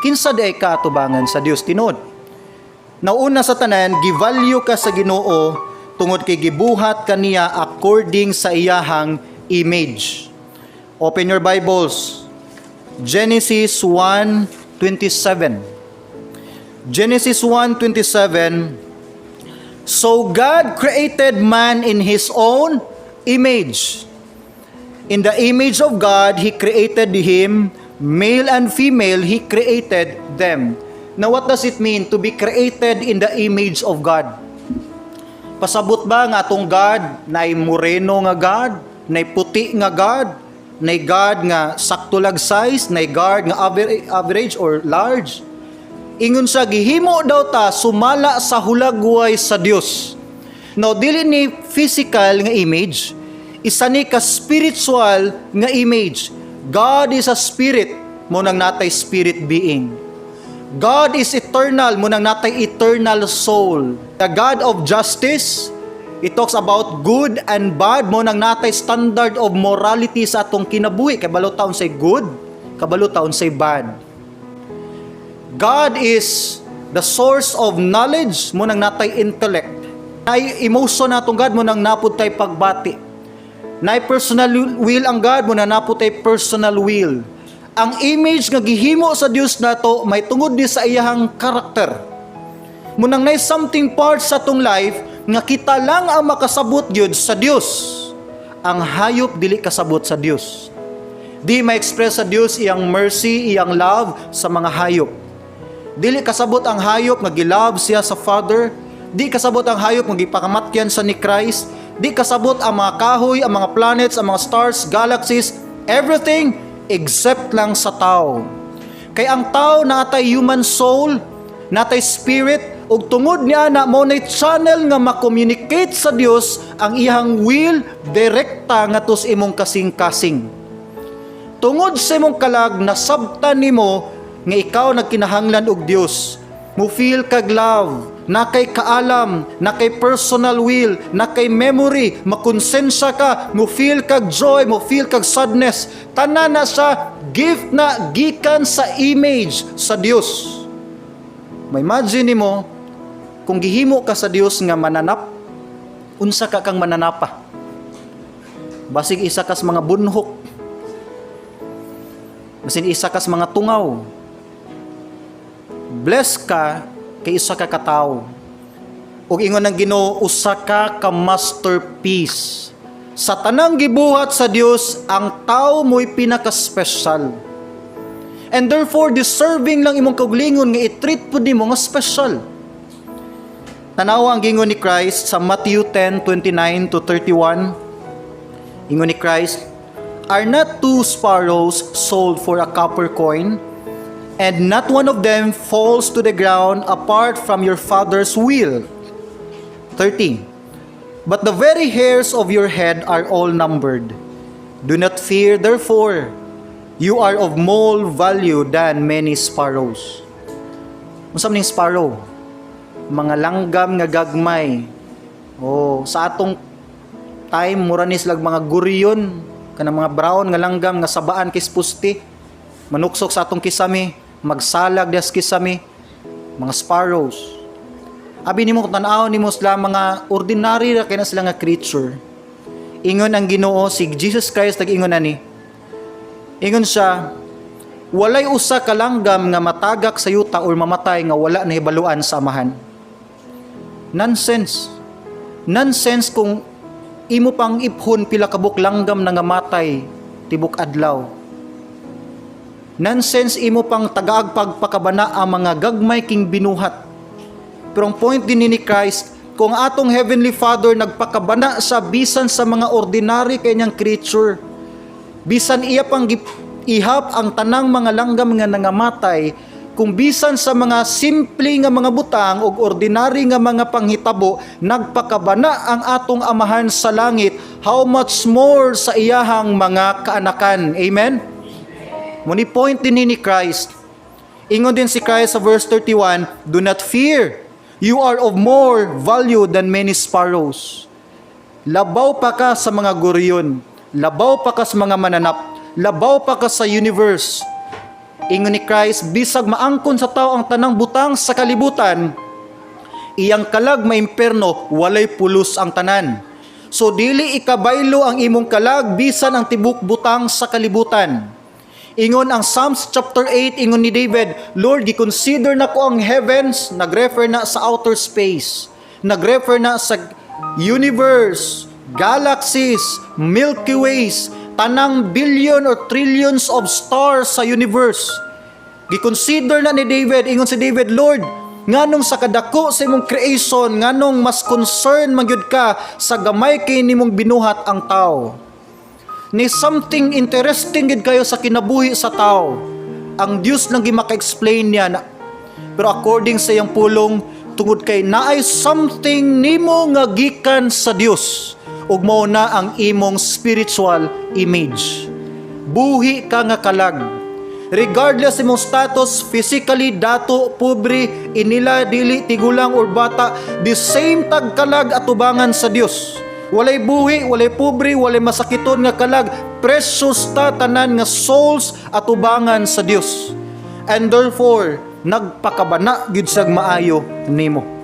kinsa di ay kaatubangan sa Dios tinuod. Nauna sa tanan, givalue ka sa Ginoo tungod kay gibuhat kaniya according sa iyahang image. Open your Bibles. Genesis 1:27. Genesis 1:27. So God created man in His own image. In the image of God, He created him, male and female, He created them. Now what does it mean to be created in the image of God? Pasabot ba nga atong God na moreno nga God, na puti nga God, na God nga sakto lag size, na God nga average or large? Ingon sa gihimo daw ta sumala sa hulagway sa Dios. Now dili ni physical nga image, isa ni ka spiritual nga image. God is a spirit, mo nang natay spirit being. God is eternal, mo nang natay eternal soul. The God of justice, it talks about good and bad, mo nang natay standard of morality sa atong kinabuhi. Kabalo taon say good, kabalo taon say bad. God is the source of knowledge, mo nang natay intellect. Nay emotion natong God, mo nang napud tay pagbati. Nay personal will ang God, mo nang napud tay personal will. Ang image nga gihimo sa Dios nato may tungod di sa iyahang karakter. Munang nay something part sa atong life nga kita lang ang makasabot gyud sa Dios. Ang hayop dili kasabot sa Dios. Di ma-express sa Dios iyang mercy, iyang love sa mga hayop. Dili kasabot ang hayop nga gilove siya sa Father. Di kasabot ang hayop nga gipakamatyan sa ni Christ. Di kasabot ang mga kahoy, ang mga planets, ang mga stars, galaxies, everything except lang sa tao. Kay ang tao natay human soul, natay spirit, ug tungod niya na mo nay channel nga ma-communicate sa Dios ang iyang will direkta ngadto sa imong kasing-kasing. Tungod sa imong kalag nasabtan nimo nga ikaw nagkinahanglan og Dios. Mo feel kag love, na kay kaalam, na kay personal will, na kay memory, makonsensya ka, mo feel kag joy, mo feel kag sadness. Tanan na sa gift na gikan sa image sa Dios. May imagine nimo kung gihimo ka sa Dios nga mananap, unsa ka kang mananapa? Basig isa kas mga bunhok. Basin isa kas mga tungaw. Bless ka kay isa ka katao. Ug ingon ng Ginoo, usa ka ka masterpiece. Sa tanang gibuhat sa Dios, ang tao mo'y pinaka-special. And therefore, deserving lang imong kaugalingon nga i-treat pud nimo nga special. Tanawa ang gingon ni Christ sa Matthew 10:29-31. Ingon ni Christ, "Are not 2 sparrows sold for a copper coin? And not one of them falls to the ground apart from your Father's will." 30. "But the very hairs of your head are all numbered. Do not fear, therefore. You are of more value than many sparrows." Unsa man ning sparrow? Mga langgam nga gagmay. Sa atong time mura ni silang mga guriyon, kanang mga brown nga langgam nga sabaan kis pusti. Manuksok sa atong kisame, magsalag das kisame, mga sparrows. Abi nimo kung tan-aw nimo sila mga ordinary ra kay na sila nga creature. Ingon ang Ginoo, si Jesus Christ nag-ingon ani. Ingon siya, walay usa ka langgam nga matagak sa yuta or mamatay nga wala nahibaluan sa amahan. Nonsense. Nonsense kung imo pang iphon pila ka buk langgam na nga matay tibok adlaw. Nonsense imo pang tagaag pagpakabana ang mga gagmay king binuhat. Pero ang point din ni Christ, kung atong Heavenly Father nagpakabana sa bisan sa mga ordinary kanyang creature, bisan iya pang ihap ang tanang mga langgam nga nangamatay, kung bisan sa mga simple nga mga butang o ordinary nga mga panghitabo, nagpakabana ang atong amahan sa langit, how much more sa iyahang mga kaanakan. Amen? Muni point din ni Christ. Ingon din si Christ sa verse 31, "Do not fear. You are of more value than many sparrows." Labaw pa ka sa mga guriyon, labaw pa ka sa mga mananap, labaw pa ka sa universe. Ingon ni Christ, bisag maangkon sa tao ang tanang butang sa kalibutan, iyang kalag maimperno, walay pulos ang tanan. So dili ikabaylo ang imong kalag bisan ang tibok butang sa kalibutan. Ingon ang Psalms chapter 8, ingon ni David, Lord, giconsider na ko ang heavens, nagrefer na sa outer space, nagrefer na sa universe, galaxies, Milky Ways, tanang billion or trillions of stars sa universe. Giconsider na ni David, ingon si David, Lord, nganong sa kadako sa imong creation, nganong mas concern magyud ka sa gamay kay nimong binuhat ang tao. Ni something interesting gid kayo sa kinabuhi sa tao. Ang Dios lang gimaka-explain niya na. Pero according sa iyang pulong, tungod kay naay something nimo nga gikan sa Dios, ug mao na ang imong spiritual image. Buhi ka nga kalag. Regardless imong status, physically, dato, pobre, inila, dili, tigulang, or bata, the same tagkalag at tubangan sa Dios. Walay buhi, walay pobre, walay masakiton nga kalag, precious ta tanan nga souls at tubangan sa Dios. And therefore, nagpakabana gyud sag maayo nimo.